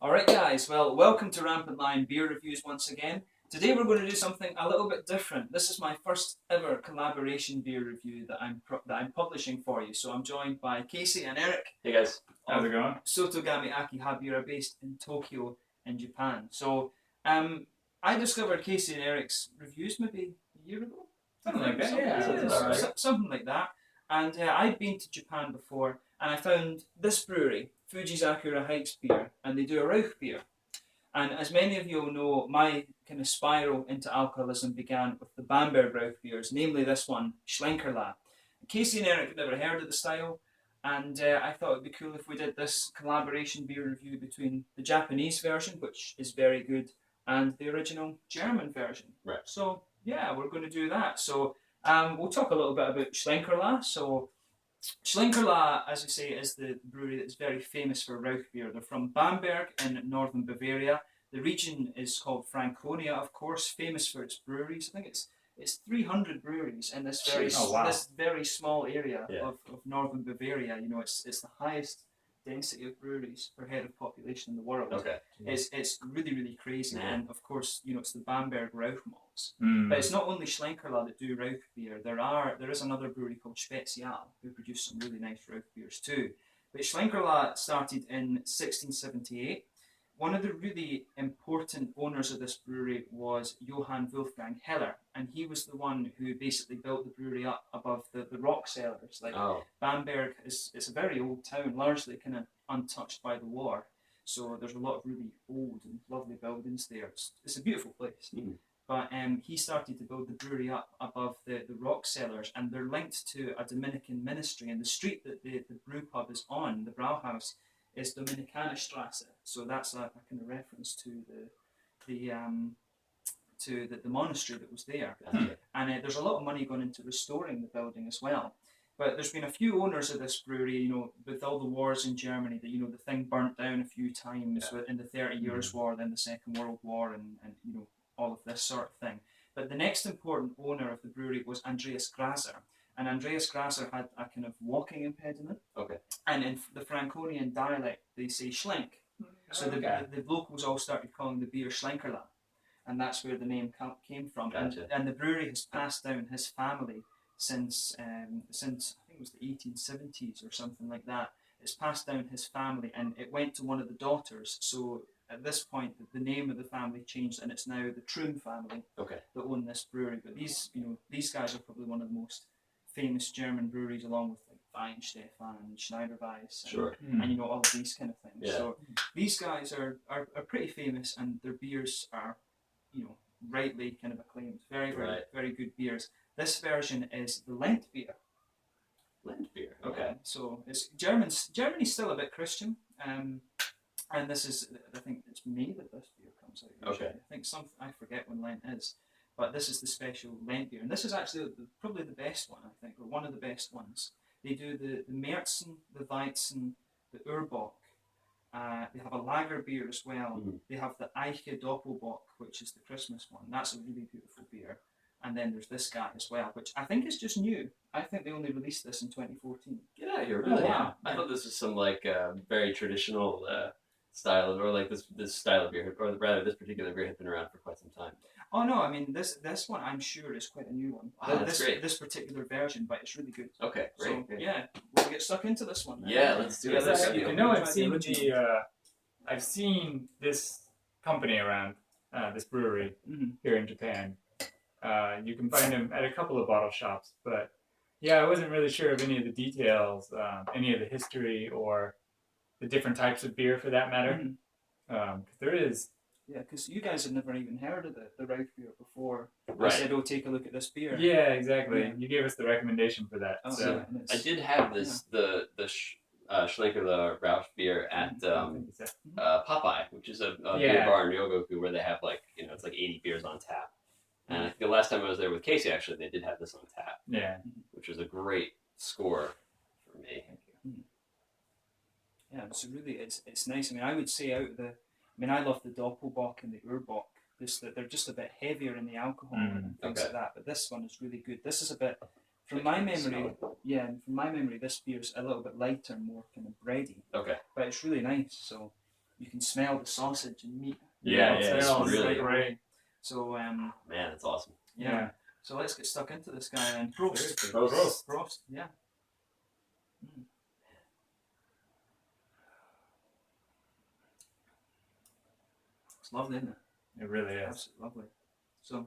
Alright guys, well welcome to Rampant Lion Beer Reviews once again. Today we're going to do something a little bit different. This is my first ever collaboration beer review that I'm publishing for you. So I'm joined by Casey and Eric. Hey guys, how's it going? Sotogami Akihabeera, based in Tokyo in Japan. So I discovered Casey and Eric's reviews maybe a year ago? Something like that, Something like that. And I'd been to Japan before and I found this brewery, Fujizakura beer, and they do a Rauch beer. And as many of you will know, my kind of spiral into alcoholism began with the Bamberg Rauch beers, namely this one, Schlenkerla. Casey and Eric had never heard of the style, and I thought it'd be cool if we did this collaboration beer review between the Japanese version, which is very good, and the original German version. Right. So yeah, we're going to do that. So we'll talk a little bit about Schlenkerla. So Schlenkerla, as we say, is the brewery that's very famous for Rauch beer. They're from Bamberg in northern Bavaria. The region is called Franconia, of course, famous for its breweries. I think it's 300 breweries in this very small area of northern Bavaria. You know, it's the highest density of breweries per head of population in the world. Okay. It's really crazy, and of course, you know, it's the Bamberg Rauch malts. Mm. But it's not only Schlenkerla that do Rauch beer. There is another brewery called Spezial who produce some really nice Rauch beers too. But Schlenkerla started in 1678. One of the really important owners of this brewery was Johann Wolfgang Heller, and he was the one who basically built the brewery up above the rock cellars. Like Bamberg is a very old town, largely kind of untouched by the war. So there's a lot of really old and lovely buildings there. It's a beautiful place. Mm. But he started to build the brewery up above the rock cellars, and they're linked to a Dominican ministry. And the street that the brew pub is on, the Brauhaus, is Dominikanerstrasse. So that's a kind of reference to the monastery that was there. And there's a lot of money going into restoring the building as well. But there's been a few owners of this brewery, you know, with all the wars in Germany, that, you know, the thing burnt down a few times in the 30 Years' War, then the Second World War, and you know, all of this sort of thing. But the next important owner of the brewery was Andreas Grasser. And Andreas Grasser had a kind of walking impediment. Okay. And in the Franconian dialect, they say Schlenk. So the locals all started calling the beer Schlenkerla. And that's where the name came from. Gotcha. And the brewery has passed down his family since I think it was the 1870s or something like that. It's passed down his family, and it went to one of the daughters. So at this point, the name of the family changed, and it's now the Troon family that own this brewery. But these guys are probably one of the most famous German breweries, along with like Weinstefan and Schneiderweiss, and you know, all of these kind of things. Yeah. So these guys are pretty famous, and their beers are, you know, rightly kind of acclaimed. Very good beers. This version is the Lent beer. Lent beer. Okay. So it's Germany's still a bit Christian, and this is, I think it's May that this beer comes out. Usually. I think I forget when Lent is. But this is the special Lent beer, and this is actually probably the best one, I think, or one of the best ones. They do the Märzen, the Weizen, the Urbock. They have a lager beer as well. Mm. They have the Eiche Doppelbock, which is the Christmas one. That's a really beautiful beer. And then there's this guy as well, which I think is just new. I think they only released this in 2014. Get out of here, really? Yeah. I thought this was some like very traditional style, or like this style of beer, or rather this particular beer had been around for quite some time. Oh no, I mean this one I'm sure is quite a new one. Oh, that's great. This particular version, but it's really good. Okay, great. So, yeah, we'll get stuck into this one. Yeah, let's do it. I know I've seen this company around, this brewery here in Japan. You can find them at a couple of bottle shops, but yeah, I wasn't really sure of any of the details, any of the history, or the different types of beer for that matter. There is. Yeah, because you guys had never even heard of the Rauch beer before. I said, "Oh, take a look at this beer." Yeah, exactly. Yeah. You gave us the recommendation for that. So I did have this the Schlenkerla Brauhaus beer at Popeye, which is a beer bar in Ryogoku where they have like, you know, it's like 80 beers on tap. And I think the last time I was there with Casey, actually, they did have this on tap. Yeah, which was a great score for me. Thank you. Yeah, so really, it's nice. I mean, I would say I love the Doppelbock and the Urbock. They're just a bit heavier in the alcohol and things like that. But this one is really good. This is a bit, from my memory, this beer's a little bit lighter, more kind of bready. Okay. But it's really nice. So, you can smell the sausage and meat. Yeah, yeah, it smells really really great. So Man, that's awesome. yeah. So let's get stuck into this guy and Prost. Prost. Prost. Yeah. Mm. It's lovely, isn't it? It really is. Absolutely lovely. So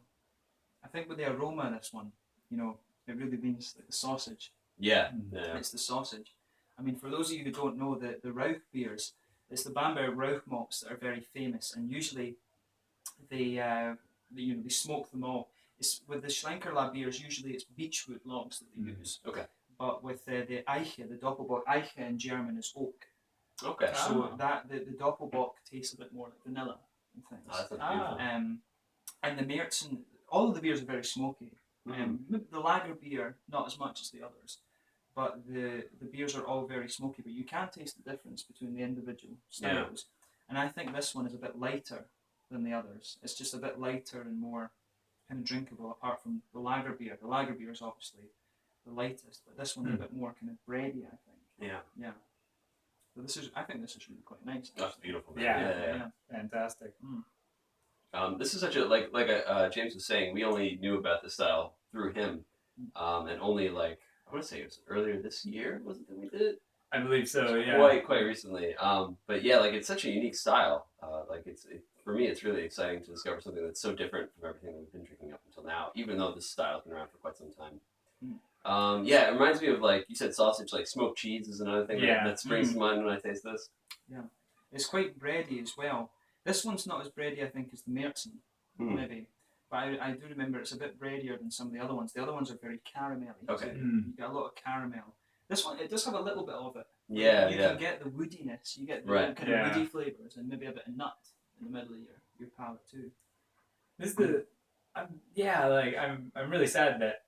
I think with the aroma of this one, you know, it really means like the sausage. Yeah. It's the sausage. I mean, for those of you who don't know, the Rauch beers, it's the Bamberg Rauch malts that are very famous, and usually they smoke them all. It's with the Schlenkerla beers, usually it's beechwood logs that they use. Okay. But with the Eiche, the Doppelbock, Eiche in German is oak. Okay. So that the Doppelbock tastes a bit more like vanilla and things. Oh, that sounds beautiful. And the Märzen, all of the beers are very smoky. The lager beer, not as much as the others, but the beers are all very smoky. But you can taste the difference between the individual styles. And I think this one is a bit lighter than the others. It's just a bit lighter and more kind of drinkable, apart from the lager beer. The lager beer is obviously the lightest, but this one is a bit more kind of bready, I think. Yeah. Yeah. So I think this is really quite nice. That's beautiful. Yeah. Fantastic. This is such a James was saying, we only knew about this style through him, and only I want to say it was earlier this year, was it that we did it? I believe so. Yeah. Quite recently. But yeah, it's such a unique style. For me, it's really exciting to discover something that's so different from everything that we've been drinking up until now, even though this style's been around for quite some time. Yeah, it reminds me of you said sausage, smoked cheese is another thing that springs to mind when I taste this. Yeah, it's quite bready as well. This one's not as bready, I think, as the Märzen, maybe. But I do remember it's a bit breadier than some of the other ones. The other ones are very caramelly. Okay. So you get a lot of caramel. This one, it does have a little bit of it. Yeah, you can get the woodiness. You get the kind of woody flavours and maybe a bit of nut in the middle of your palate too. This is I'm really sad that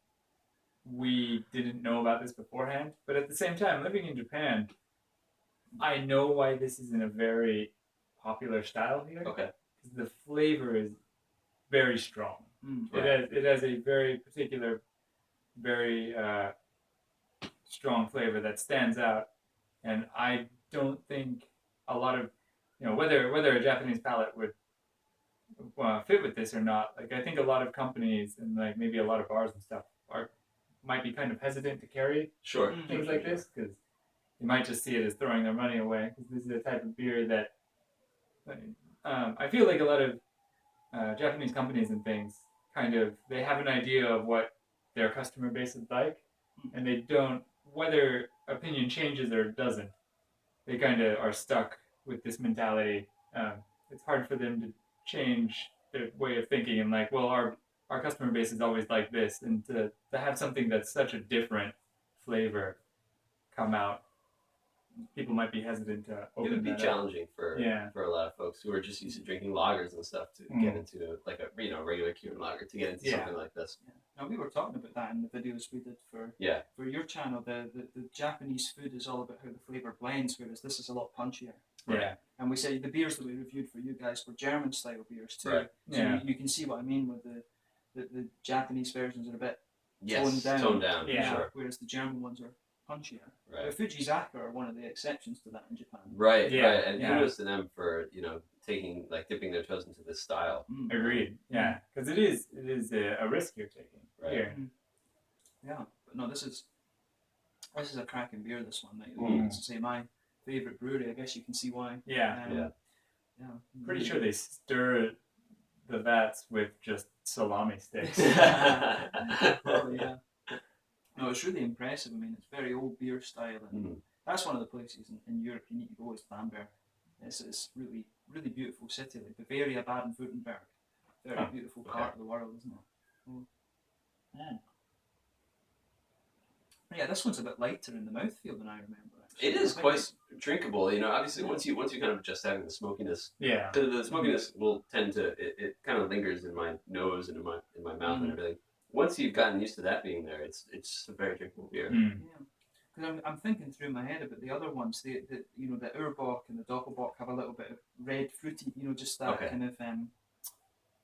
we didn't know about this beforehand. But at the same time, living in Japan, I know why this isn't a very popular style here. Okay. Because the flavor is very strong. It has a very particular, very strong flavor that stands out, and I don't think a lot of whether a Japanese palate would fit with this or not. I think a lot of companies and maybe a lot of bars and stuff might be kind of hesitant to carry things like this because you might just see it as throwing their money away. Because this is the type of beer that I feel like a lot of Japanese companies and things they have an idea of what their customer base is like, and they don't, whether opinion changes or doesn't, they kind of are stuck with this mentality. It's hard for them to change their way of thinking and our customer base is always like this, and to have something that's such a different flavor come out, people might be hesitant to open. It would be that challenging up. for a lot of folks who are just used to drinking lagers and stuff to get into a regular Cuban lager to get into something like this. Yeah. Now we were talking about that in the videos we did for your channel. The Japanese food is all about how the flavour blends, whereas this is a lot punchier. Yeah. And we said the beers that we reviewed for you guys were German style beers too. Right. So you can see what I mean with the Japanese versions are a bit toned down. Yeah. Sure. Whereas the German ones are punchier. Right. But Fujizakura are one of the exceptions to that in Japan. Right. And kudos to them for taking dipping their toes into this style. Agreed. Yeah, because it is a risk you're taking. Right. Here. Yeah, but no, this is a cracking beer. This one, to say my favorite brewery. I guess you can see why. Yeah. Yeah. Pretty sure they stir the vats with just salami sticks. Probably, yeah. No, it's really impressive. I mean, it's very old beer style, and that's one of the places in Europe you need to go is Bamberg. It's really, really beautiful city, like Bavaria, Baden-Württemberg. Very beautiful part of the world, isn't it? Yeah, this one's a bit lighter in the mouthfeel than I remember. Actually. It is quite drinkable. Obviously, once you kind of adjust having the smokiness, the smokiness will tend to it kind of lingers in my nose and in my mouth and everything. Once you've gotten used to that being there, it's a very drinkable beer. Yeah, because I'm thinking through my head about the other ones. The Urbock and the Doppelbock have a little bit of red fruity, just that kind of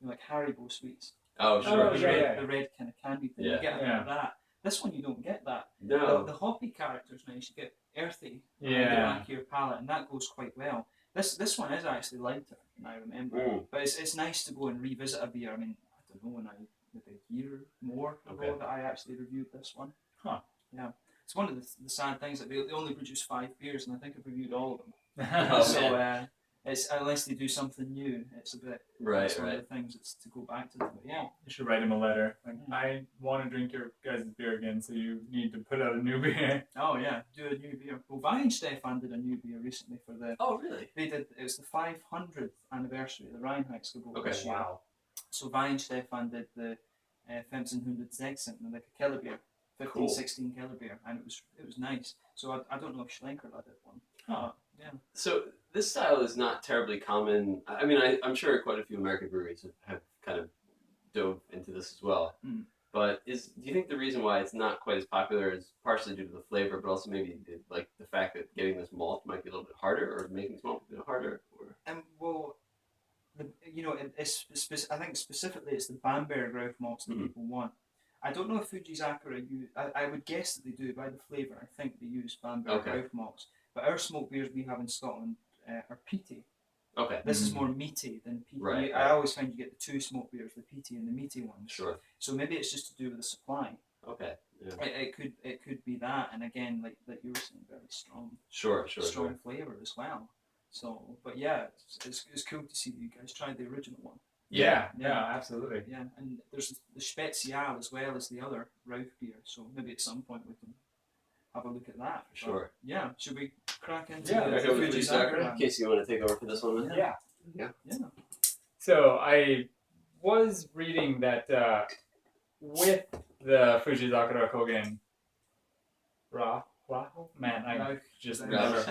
like Haribo sweets. Oh, sure. The red kind of candy thing. Yeah. You get a bit of that. This one you don't get that. No. The hoppy character's nice. You get earthy Yeah. on the back of your palate, and that goes quite well. This one is actually lighter than I remember, but it's nice to go and revisit a beer. I mean, I don't know, when I maybe a year more ago that I actually reviewed this one. Huh. Yeah, it's one of the sad things that they only produce 5 beers, and I think I've reviewed all of them. Oh, It's unless they do something new, it's a bit it's one of the things. It's to go back to them. But yeah, you should write him a letter. Like, I want to drink your guys' beer again, so you need to put out a new beer. Oh yeah, do a new beer. Well, Vi and Stefan did a new beer recently for the. Oh really? They did. It was the 500th anniversary of the Reinheitsgebot this year. Wow. So Vi and Stefan did the 1516, like a Keller beer, 1516 Keller beer, and it was nice. So I don't know if Schlenkerla did one. Huh. Yeah. So this style is not terribly common. I mean, I'm sure quite a few American breweries have kind of dove into this as well. But do you think the reason why it's not quite as popular is partially due to the flavor, but also maybe like the fact that getting this malt might be a little bit harder, or making this malt a bit harder? Or? Well, I think specifically it's the Bamberg Rauch malts that people want. I don't know if Fujizakura use. I would guess that they do by the flavour. I think they use Bamberg Rauch malts. But our smoked beers we have in Scotland are peaty. Okay. This is more meaty than peaty. Right. I always find you get the 2 smoked beers, the peaty and the meaty ones. Sure. So maybe it's just to do with the supply. Okay. Yeah. It could be that, and again, like you were saying, very strong. Strong flavour as well. So, but yeah, it's cool to see that you guys tried the original one. Yeah, absolutely. Yeah, and there's the Spezial as well as the other Rauch beer. So maybe at some point we can have a look at that. Sure. But yeah, should we crack into the Fujizakura? In case you want to take over for this one, then? Yeah. So I was reading that with the Fujizakura Kogen Rauch, man, I just never.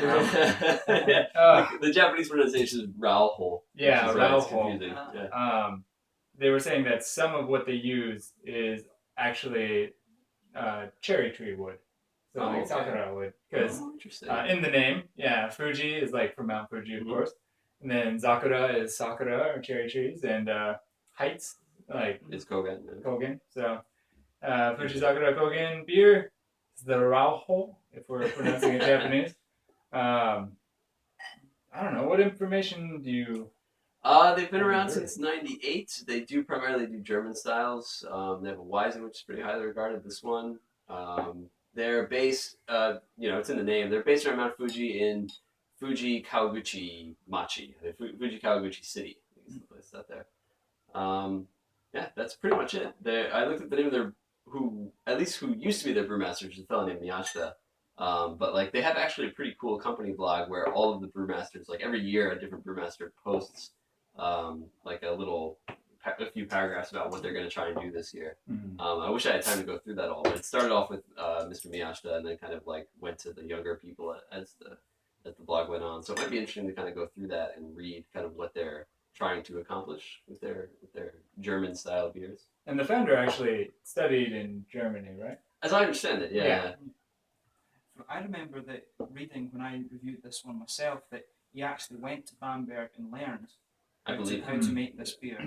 The Japanese pronunciation is Rauch. Yeah, Rauch. Confusing. They were saying that some of what they use is actually cherry tree wood. So like Sakura wood, because in the name, Fuji is like from Mount Fuji, of course, and then Zakura is sakura or cherry trees, and heights like it's Kogen. Kogen. So Fujizakura Kogen beer is the Rauch, if we're pronouncing it Japanese. I don't know, what information do you? They've been around since '98. They primarily do German styles. They have a Weizen, which is pretty highly regarded. This one. They're based, it's in the name. They're based around Mount Fuji in Fuji Kawaguchi Machi, Fuji Kawaguchi City. I think is the place out there. That's pretty much it. I looked at the name of who used to be their brewmaster, which is a fellow named Miyashita. But like they have actually a pretty cool company blog where all of the brewmasters, like every year, a different brewmaster posts like a few paragraphs about what they're going to try and do this year. I wish I had time to go through that all, but it started off with Mr. Miyashita and then kind of like went to the younger people as the blog went on. So it might be interesting to kind of go through that and read kind of what they're trying to accomplish with their German style beers. And the founder actually studied in Germany, right? As I understand it, yeah. I remember that reading when I reviewed this one myself that he actually went to Bamberg and learned how to make this beer.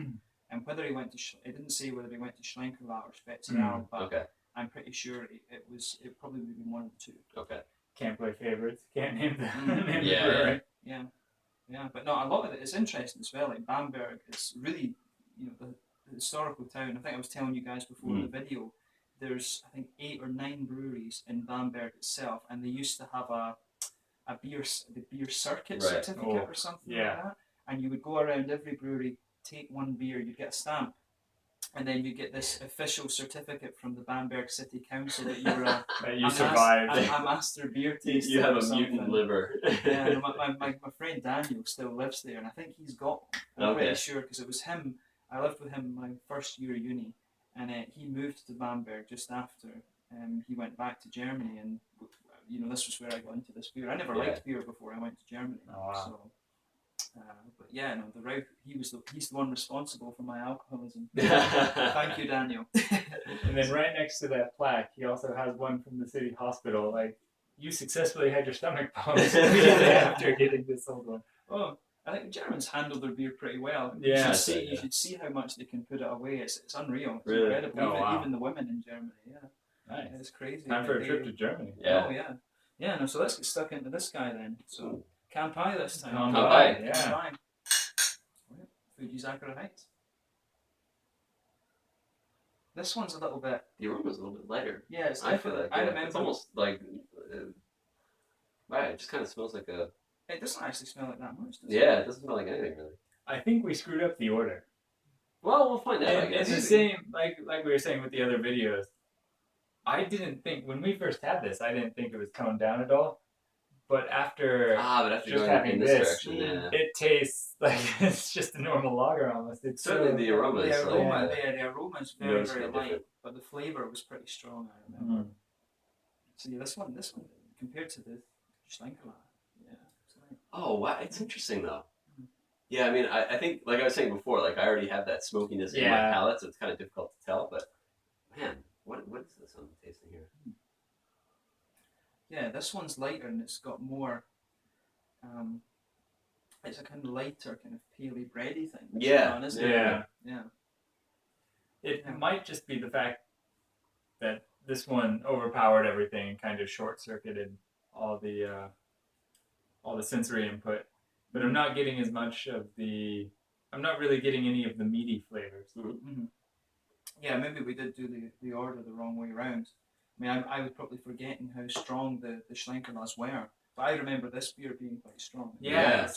And whether he went to, it didn't say whether he went to Schlenkerla or Spezial, but I'm pretty sure it probably would be one of the two. Okay. Can't play favorites. Can't name the brewery. Yeah, but no, a lot of it is interesting as well. Like Bamberg is really, the historical town. I think I was telling you guys before the video. There's I think 8 or 9 breweries in Bamberg itself, and they used to have the beer circuit certificate or something like that. And you would go around every brewery, take one beer, you'd get a stamp, and then you get this official certificate from the Bamberg City Council that you're that survived. A master beer taster. You have a mutant liver. Yeah, my friend Daniel still lives there, and I think he's got one. I'm pretty sure because it was him. I lived with him my first year of uni, and he moved to Bamberg just after he went back to Germany, and this was where I got into this beer. I never liked beer before I went to Germany. Oh, wow. So. But the Rauch, he's the one responsible for my alcoholism. Thank you, Daniel. And then right next to that plaque, he also has one from the city hospital. Like, you successfully had your stomach pumped after getting this old one. Oh, I think the Germans handle their beer pretty well. Yeah, you should see how much they can put it away. It's unreal. It's really? Incredible. Even the women in Germany. Yeah, nice. It's crazy. Time for a trip to Germany. Yeah. Oh yeah. Yeah. No. So let's get stuck into this guy then. So. Kanpai this time. Kanpai. Yeah. Kanpai. Fujizakura Heights. This one's a little bit. The aroma's a little bit lighter. Yeah, it's I feel different. like I yeah, remember. it's almost like. Wow, it just kind of smells like a. It doesn't actually smell like that much, does it? Yeah, it doesn't smell like anything really. I think we screwed up the order. Well, we'll find out. I And guess. it's the same, like we were saying with the other videos. I didn't think when we first had this, I didn't think it was toned down at all. But after but after just going having in this this, direction, yeah. it tastes like it's just a normal lager almost. It's Certainly the aroma is The aroma, like, the aroma is very, noticeably very light, different. but the flavour was pretty strong, I remember. Mm. So yeah, this one, compared to the Schlenkerla, yeah. It's like, Oh wow, it's interesting though. Yeah, I mean, I think like I was saying before, like I already have that smokiness in my palate, so it's kind of difficult to tell. But man, what is this I'm tasting here? yeah, this one's lighter and it's got more. It's a kind of lighter, kind of paley bready thing. Yeah, isn't it? Yeah. Yeah. It might just be the fact that this one overpowered everything and kind of short-circuited all the sensory input. But I'm not getting as much of the. I'm not really getting any of the meaty flavors. Mm-hmm. Yeah, maybe we did do the order the wrong way around. I mean, I was probably forgetting how strong the Schlenkerlas were. But I remember this beer being quite strong. Yeah,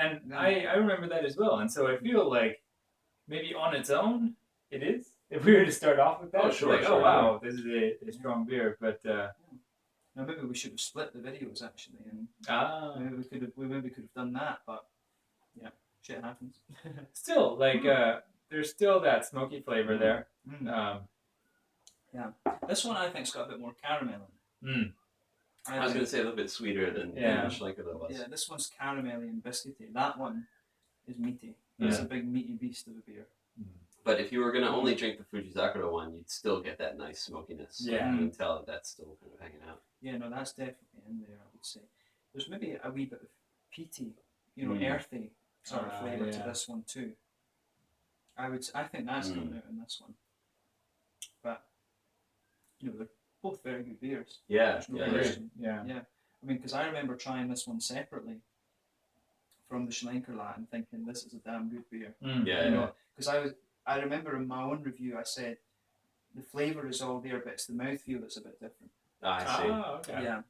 and Yeah. I remember that as well. And so I feel like maybe on its own, it is. If we were to start off with that, Oh, sure, like, sure, oh wow, this is a strong beer. But Now maybe we should have split the videos actually, and maybe we could have done that. But yeah, shit happens. still, like there's still that smoky flavor there. Yeah, this one I think's got a bit more caramel in it. I was going to say a little bit sweeter than the Schlenkerla was. Yeah, this one's caramelly and biscuity. That one is meaty. It's a big meaty beast of a beer. But if you were going to only drink the Fujizakura one, you'd still get that nice smokiness. Yeah. You can tell that that's still kind of hanging out. Yeah, no, that's definitely in there, I would say. There's maybe a wee bit of peaty, earthy sort of flavour to this one too. I think that's coming out in this one. But, they're both very good beers. Yeah, There's no question. Yeah. I mean, because I remember trying this one separately from the Schlenkerla and thinking this is a damn good beer. Because I remember in my own review I said the flavour is all there, but it's the mouthfeel that's a bit different. I see. Oh, okay. Yeah.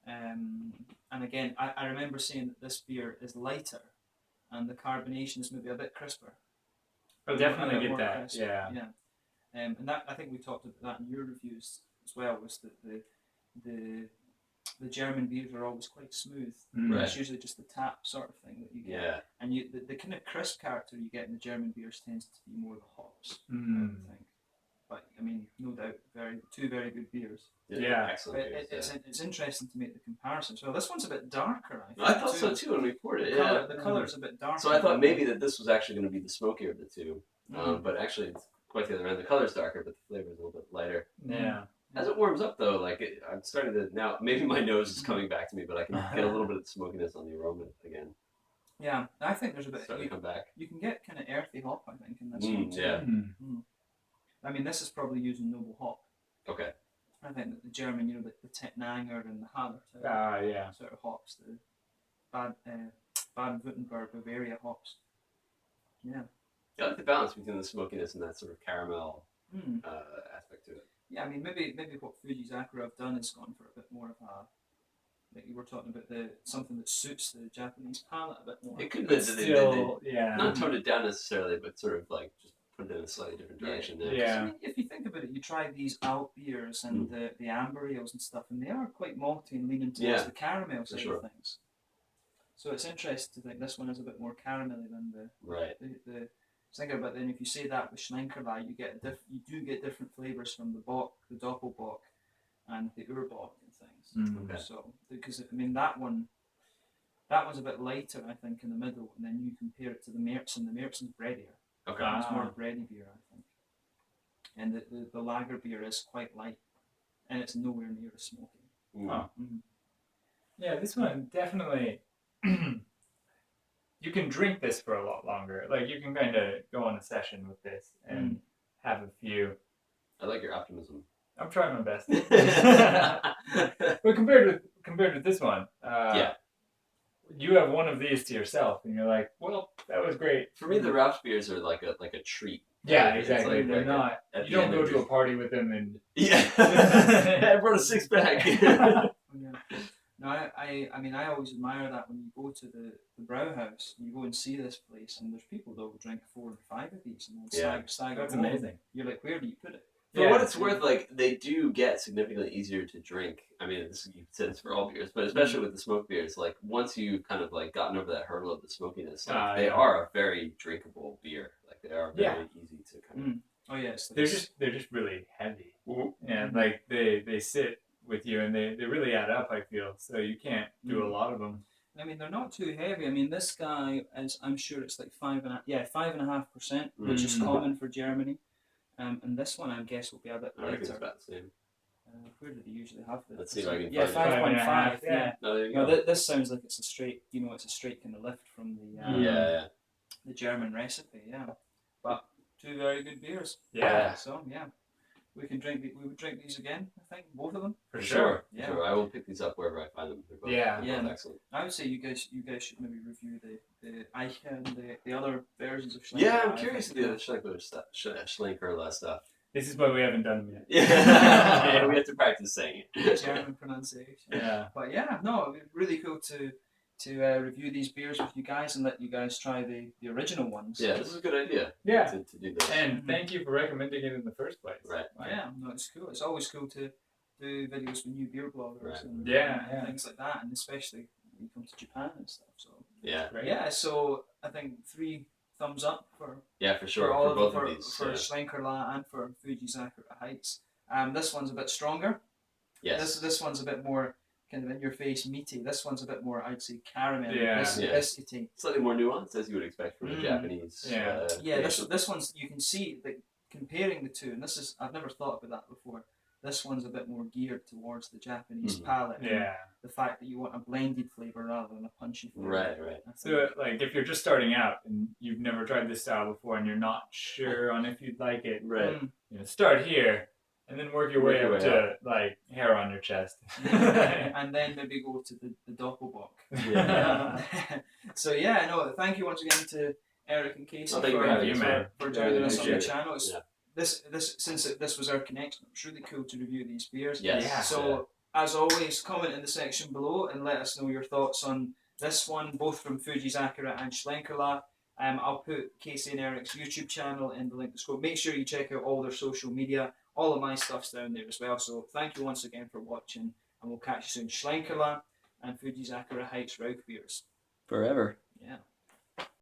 And again, I remember saying that this beer is lighter and the carbonation is maybe a bit crisper. I'll definitely get that. Crisp. Yeah. And that I think we talked about that in your reviews as well, was that the German beers are always quite smooth. Right. It's usually just the tap sort of thing that you get. Yeah. And the kind of crisp character you get in the German beers tends to be more the hops, I would think. But I mean, no doubt, two very good beers. Yeah. Excellent beers. It's interesting to make the comparison. So this one's a bit darker, I think. I thought so too when we poured it. The colour's a bit darker. So I thought maybe that this was actually going to be the smokier of the two. But actually it's quite the other end. The color's darker, but the flavor's a little bit lighter. Yeah. As it warms up though, like I'm starting to now. Maybe my nose is coming back to me, but I can get a little bit of smokiness on the aroma again. Yeah, I think there's a bit. Starting to come back. You can get kind of earthy hop, I think, in this one too. Yeah. I mean, this is probably using noble hop. Okay. I think that the German, the Tettnanger and the Haller sort of hops, the Baden-Württemberg, Bavaria hops. Yeah. I like the balance between the smokiness and that sort of caramel aspect to it. Yeah, I mean, maybe what Fujizakura have done is gone for a bit more of a, like you were talking about, something that suits the Japanese palate a bit more. It could Still, not tone it down necessarily, but sort of like just put it in a slightly different direction. Yeah. I mean, if you think about it, you try these alt beers and the amber ales and stuff, and they are quite malty and leaning towards the caramel side of things. So it's interesting to think this one is a bit more caramelly than the Think about then if you say that with Schlenkerla, you do get different flavors from the Bock, the Doppelbock, and the Urbock and things. Okay. So because I mean that one's a bit lighter, I think, in the middle, and then you compare it to the Märzen. The Märzen's breadier. Okay. It's more bready beer, I think. And the lager beer is quite light, and it's nowhere near as smoky. Oh. Yeah, this one definitely. You can drink this for a lot longer. Like you can kind of go on a session with this and have a few. I like your optimism. I'm trying my best. But compared with this one, you have one of these to yourself, and you're like, well, that was great. For me, the Rauch beers are like a treat. Yeah, It's exactly. like- They're like not. at You the don't end go of to a this- party with them and Yeah, I brought a 6-pack. Yeah. No, I mean, I always admire that when you go to the Brauhaus, you go and see this place, and there's people that will drink 4 or 5 of these and then Yeah. stagger that's home. amazing. You're like, where do you put it? For what it's worth, like they do get significantly easier to drink. I mean, you said it's for all beers, but especially with the smoke beers, like once you kind of like gotten over that hurdle of the smokiness, like, they are a very drinkable beer. Like they are very easy to kind of. Oh yes, They're just really heavy. Yeah, like they sit with you and they really add up. I feel so you can't do a lot of them. I mean, they're not too heavy. I mean, this guy is. I'm sure it's like 5.5%, which is common for Germany. And this one, I guess, will be a bit I think it's lighter. about the same. Where do they usually have this? Let's see if I can Yeah, find it. 5.5. Yeah. No, there you No, go. this sounds like it's a straight. It's a straight kind of lift from the Yeah. the German recipe. Yeah, but 2 very good beers. Yeah, So yeah, we would drink these again. I think both of them. for sure. Yeah. Sure. I will pick these up wherever I find them. They're both, Yeah. they're both excellent. I would say you guys should maybe review the Eiche and the other versions of Schlenkerla. Yeah, I'm curious to do the Schlenkerla stuff. This is why we haven't done them yet. Yeah, we have to practice saying it. German pronunciation. Yeah. But yeah, no, it'd be really cool to review these beers with you guys and let you guys try the original ones. Yeah, this is a good idea. Yeah. To do this. And thank you for recommending it in the first place. Right. Yeah, no, it's cool. It's always cool to do videos with new beer bloggers Right. and Yeah. things like that, and especially when you come to Japan and stuff. So Yeah. Right. yeah, so I think 3 thumbs up for Yeah, for sure. all For both for of these. for Schlenkerla and for Fujizakura Heights. This one's a bit stronger. Yes. This one's a bit more kind of in your face meaty. This one's a bit more, I'd say, caramel, Yeah. biscuity. Slightly more nuanced, as you would expect from a Japanese. Yeah. Yeah, creation. this one's, you can see like comparing the two, and this is, I've never thought about that before. This one's a bit more geared towards the Japanese palate. and Yeah. The fact that you want a blended flavor rather than a punchy flavor. Right. I think. So, like, if you're just starting out and you've never tried this style before and you're not sure on if you'd like it, Right. Start here and then work your way Work up your way to like hair on your chest. And then maybe go to the Doppelbock. Yeah. So yeah, no, thank you once again to Eric and Casey Thank you for having us, man. for joining us on the Appreciate it. channel. It's, Yeah. This was our connection. It's really cool to review these beers. Yes. Yeah. So as always, comment in the section below and let us know your thoughts on this one, both from Fujizakura and Schlenkerla. I'll put Casey and Eric's YouTube channel in the link description. Make sure you check out all their social media. All of my stuff's down there as well. So thank you once again for watching, and we'll catch you soon. Schlenkerla and Fujizakura Heights Rauch beers. Forever. Yeah.